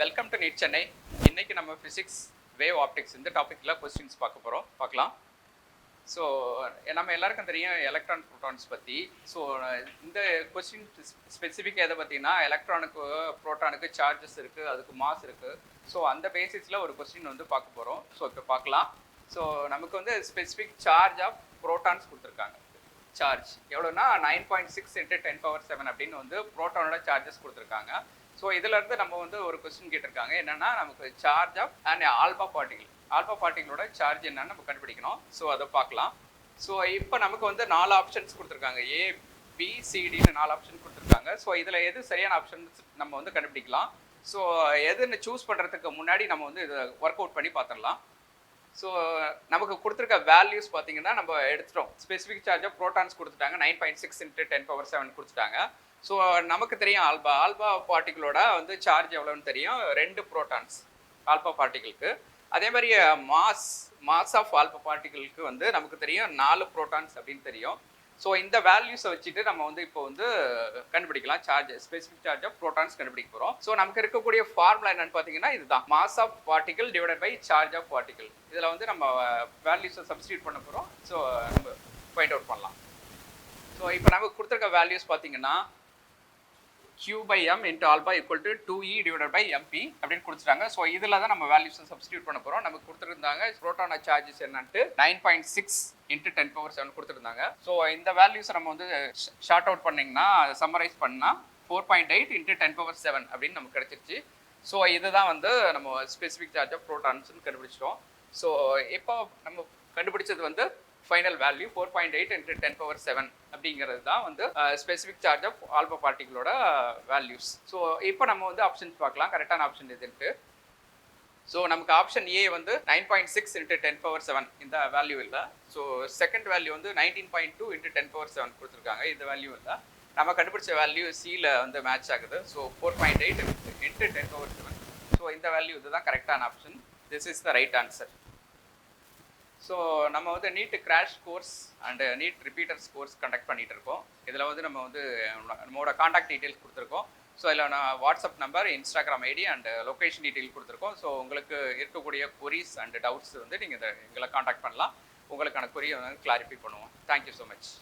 Welcome to NEET Chennai. இன்னைக்கு நம்ம physics wave optics இந்த டாப்பிக்கில் கொஸ்டின்ஸ் பார்க்கலாம். ஸோ நம்ம எல்லாருக்கும் தெரியும் எலக்ட்ரான் ப்ரோட்டான்ஸ் பற்றி. ஸோ இந்த கொஸ்டின் ஸ்பெசிஃபிக்காக எதை பார்த்தீங்கன்னா எலக்ட்ரானுக்கு ப்ரோட்டானுக்கு சார்ஜஸ் இருக்குது, அதுக்கு மாஸ் இருக்குது. ஸோ அந்த பேசிஸில் ஒரு கொஸ்டின் வந்து பார்க்க போகிறோம். ஸோ இப்போ பார்க்கலாம். ஸோ நமக்கு வந்து ஸ்பெசிஃபிக் சார்ஜ் ஆஃப் ப்ரோட்டான்ஸ் கொடுத்துருக்காங்க. சார்ஜ் எவ்வளோனா 9.6 × 10⁻⁷ அப்படின்னு வந்து ப்ரோட்டானோட சார்ஜஸ் கொடுத்துருக்காங்க. ஸோ இதிலேருந்து நம்ம வந்து ஒரு கொஸ்டின் கேட்டிருக்காங்க. என்னென்னா நமக்கு சார்ஜ் ஆஃப் அண்ட் ஆல்பா பார்ட்டிகளோட சார்ஜ் என்னன்னு நம்ம கண்டுபிடிக்கணும். ஸோ அதை பார்க்கலாம். ஸோ இப்போ நமக்கு வந்து 4 ஆப்ஷன்ஸ் கொடுத்துருக்காங்க. ABCDன்னு 4 ஆப்ஷன் கொடுத்துருக்காங்க. ஸோ இதில் எது சரியான ஆப்ஷன்ஸ் நம்ம வந்து கண்டுபிடிக்கலாம். ஸோ எதுன்னு சூஸ் பண்ணுறதுக்கு முன்னாடி நம்ம வந்து இதை ஒர்க் அவுட் பண்ணி பார்த்துடலாம். ஸோ நமக்கு கொடுத்துருக்க வேல்யூஸ் பார்த்தீங்கன்னா நம்ம எடுத்துட்டோம். ஸ்பெசிஃபிக் சார்ஜ் ஆஃப் ப்ரோட்டான்ஸ் கொடுத்துட்டாங்க. 9.6 × 10⁻⁷ கொடுத்துட்டாங்க. ஸோ நமக்கு தெரியும் ஆல்பா பார்ட்டிகளோட வந்து சார்ஜ் எவ்வளோன்னு தெரியும். 2 ப்ரோட்டான்ஸ் ஆல்பா பார்ட்டிகளுக்கு. அதே மாதிரி மாஸ் ஆஃப் ஆல்பா பார்ட்டிகளுக்கு வந்து நமக்கு தெரியும் 4 ப்ரோட்டான்ஸ் அப்படின்னு தெரியும். ஸோ இந்த வேல்யூஸை வச்சுட்டு நம்ம வந்து இப்போ வந்து கண்டுபிடிக்கலாம் ஸ்பெசிஃபிக் சார்ஜ் ஆஃப் ப்ரோட்டான்ஸ் கண்டுபிடிக்க போகிறோம். ஸோ நமக்கு இருக்கக்கூடிய ஃபார்முலா என்னன்னு பார்த்தீங்கன்னா இதுதான், mass of particle divided by charge of particle. இதில் வந்து நம்ம வேல்யூஸை சப்ஸ்டியூட் பண்ண போகிறோம். ஸோ நம்ம ஃபைண்ட் அவுட் பண்ணலாம். ஸோ இப்போ நமக்கு கொடுத்துருக்க வேல்யூஸ் பார்த்தீங்கன்னா Q/m × ஆல்பா = 2E/mp அப்படின்னு கொடுத்துட்டாங்க. ஸோ இதில் தான் நம்ம வேல்யூஸை சப்ஸ்டியூட் பண்ண போகிறோம். நமக்கு கொடுத்துருந்தாங்க ப்ரோட்டான சார்ஜஸ் என்னன்ட்டு 9.6 × 10⁻⁷ கொடுத்துருந்தாங்க. ஸோ இந்த வேல்யூஸை நம்ம வந்து ஷார்ட் அவுட் பண்ணிங்கன்னா சம்மரைஸ் பண்ணால் 4.8 × 10⁻⁷ அப்படின்னு நமக்கு கிடச்சிருச்சு. ஸோ இதுதான் வந்து நம்ம ஸ்பெசிஃபிக் சார்ஜ் ஆஃப் ப்ரோட்டான்ஸ்னு கண்டுபிடிச்சிட்டோம். ஸோ இப்போ நம்ம கண்டுபிடிச்சது வந்து ஃபைனல் வேல்யூ 4.8 × 10⁻⁷ அப்படிங்கிறது தான் வந்து ஸ்பெசிஃபிக் சார்ஜ் ஆஃப் ஆல்பா பார்ட்டிகளோட வேல்யூஸ். ஸோ இப்போ நம்ம வந்து ஆப்ஷன்ஸ் பார்க்கலாம், கரெக்டான ஆப்ஷன் எதுன்ட்டு. ஸோ நமக்கு ஆப்ஷன் ஏ வந்து 9.6 × 10⁻⁷ இந்த வேல்யூ இல்லை. ஸோ செகண்ட் வேல்யூ வந்து 19.2 × 10⁻⁷ கொடுத்துருக்காங்க. இந்த வேல்யூ இல்லை. நம்ம கண்டுபிடிச்ச வேல்யூ சியில் வந்து மேட்ச் ஆகுது. ஸோ 4.8 × 10⁻⁷. ஸோ இந்த வேல்யூ இதுதான் கரெக்டான option. This is the right answer. So நம்ம வந்து NEET crash course and NEET repeaters course conduct பண்ணிகிட்டு இருக்கோம். இதில் வந்து நம்ம வந்து நம்மளோட காண்டாக்ட் டீட்டெயில்ஸ் கொடுத்துருக்கோம். ஸோ இதில் நான் WhatsApp number, Instagram ID and location detail கொடுத்துருக்கோம். ஸோ உங்களுக்கு இருக்கக்கூடிய கொரிஸ் அண்ட் டவுட்ஸ் வந்து நீங்கள் எங்களை காண்டாக்ட் பண்ணலாம். உங்களுக்கான கொரியை வந்து கிளாரிஃபை பண்ணுவோம். Thank you so much.